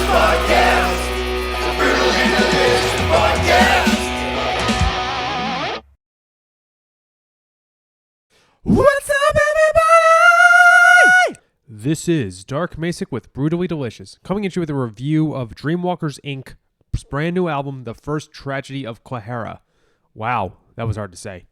Podcast. The Brutally Delicious Podcast. What's up, everybody? This is Dark Macek with Brutally Delicious, coming at you with a review of Dreamwalkers Inc.'s brand new album, The First Tragedy of Klahera. Wow, that was hard to say.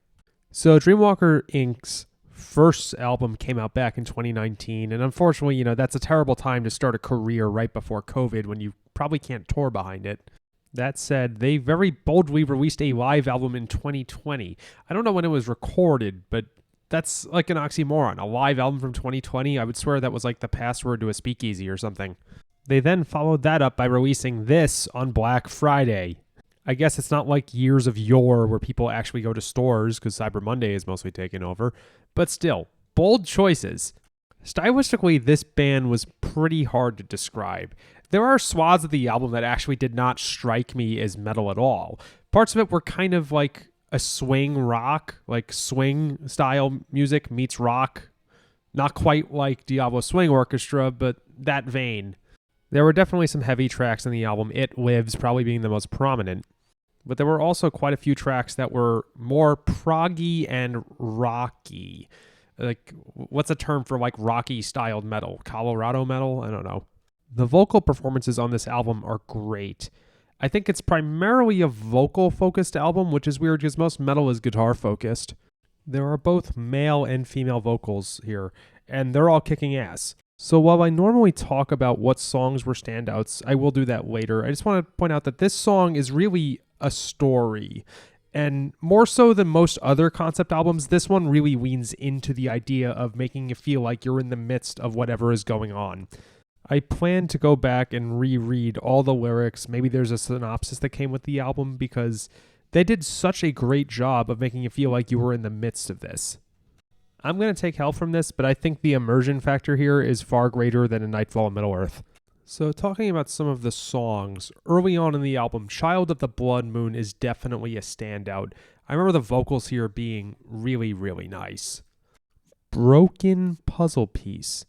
So Dreamwalker Inc.'s first album came out back in 2019, and unfortunately, that's a terrible time to start a career right before COVID when you probably can't tour behind it. That said, they very boldly released a live album in 2020. I don't know when it was recorded, but that's like an oxymoron. A live album from 2020, I would swear that was like the password to a speakeasy or something. They then followed that up by releasing this on Black Friday. I guess it's not like years of yore where people actually go to stores because Cyber Monday is mostly taken over. But still, bold choices. Stylistically, this band was pretty hard to describe. There are swaths of the album that actually did not strike me as metal at all. Parts of it were kind of like a swing rock, like swing style music meets rock. Not quite like Diablo Swing Orchestra, but that vein. There were definitely some heavy tracks in the album, It Lives probably being the most prominent. But there were also quite a few tracks that were more proggy and rocky. Like, what's a term for like rocky styled metal? Colorado metal? I don't know. The vocal performances on this album are great. I think it's primarily a vocal-focused album, which is weird because most metal is guitar-focused. There are both male and female vocals here, and they're all kicking ass. So while I normally talk about what songs were standouts, I will do that later. I just want to point out that this song is really a story. And more so than most other concept albums, this one really leans into the idea of making you feel like you're in the midst of whatever is going on. I plan to go back and reread all the lyrics. Maybe there's a synopsis that came with the album because they did such a great job of making you feel like you were in the midst of this. I'm going to take help from this, but I think the immersion factor here is far greater than in Nightfall in Middle-earth. So talking about some of the songs, early on in the album, Child of the Blood Moon is definitely a standout. I remember the vocals here being really, really nice. Broken Puzzle Piece.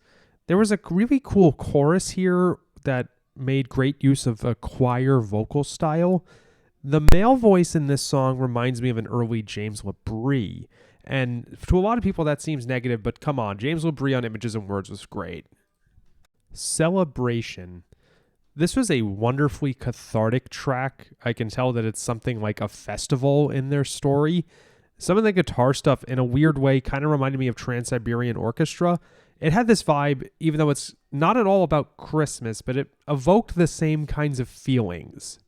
There was a really cool chorus here that made great use of a choir vocal style. The male voice in this song reminds me of an early James LaBrie. And to a lot of people that seems negative, but come on, James LaBrie on Images and Words was great. Celebration. This was a wonderfully cathartic track. I can tell that it's something like a festival in their story. Some of the guitar stuff, in a weird way, kind of reminded me of Trans-Siberian Orchestra. It had this vibe, even though it's not at all about Christmas, but it evoked the same kinds of feelings.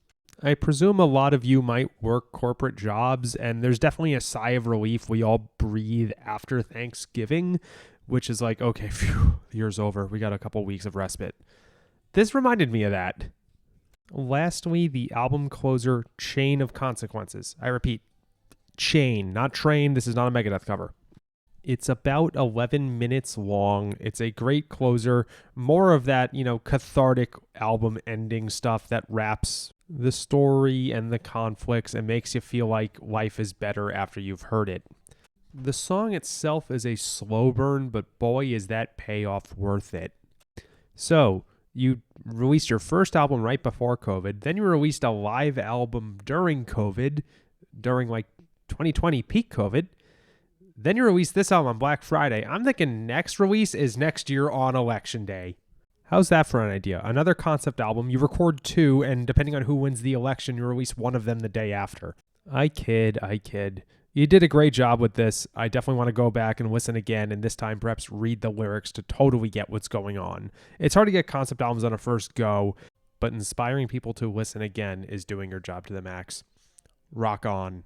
I presume a lot of you might work corporate jobs, and there's definitely a sigh of relief we all breathe after Thanksgiving, which is like, okay, phew, the year's over. We got a couple weeks of respite. This reminded me of that. Lastly, the album closer, Chain of Consequences. I repeat, Chain, not Train. This is not a Megadeth cover. It's about 11 minutes long. It's a great closer. More of that, cathartic album ending stuff that wraps the story and the conflicts and makes you feel like life is better after you've heard it. The song itself is a slow burn, but boy, is that payoff worth it. So, you released your first album right before COVID. Then you released a live album during COVID, during like 2020 peak COVID. Then you release this album on Black Friday. I'm thinking next release is next year on Election Day. How's that for an idea? Another concept album, you record two, and depending on who wins the election, you release one of them the day after. I kid. You did a great job with this. I definitely want to go back and listen again, and this time perhaps read the lyrics to totally get what's going on. It's hard to get concept albums on a first go, but inspiring people to listen again is doing your job to the max. Rock on.